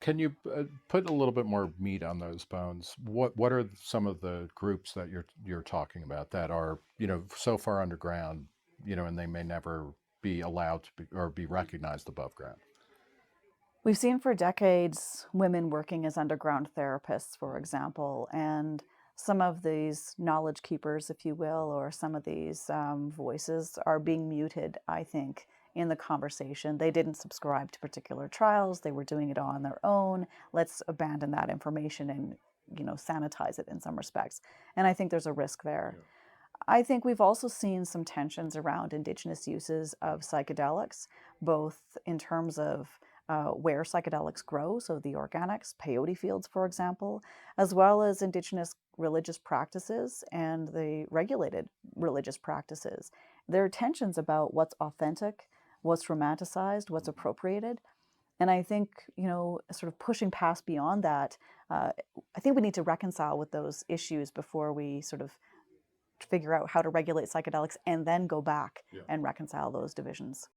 Can you put a little bit more meat on those bones? What are some of the groups that you're talking about that are, so far underground, and they may never be allowed to be or be recognized above ground? We've seen for decades women working as underground therapists, for example, and some of these knowledge keepers, if you will, or some of these voices are being muted, I think, in the conversation. They didn't subscribe to particular trials, they were doing it on their own. Let's abandon that information and sanitize it in some respects. And I think there's a risk there. Yeah. I think we've also seen some tensions around Indigenous uses of psychedelics, both in terms of where psychedelics grow, so the organics, peyote fields, for example, as well as Indigenous religious practices and the regulated religious practices. There are tensions about what's authentic, what's romanticized, what's Mhm. appropriated. And I think, sort of pushing past beyond that, uh, I think we need to reconcile with those issues before we sort of figure out how to regulate psychedelics and then go back Yeah. and reconcile those divisions.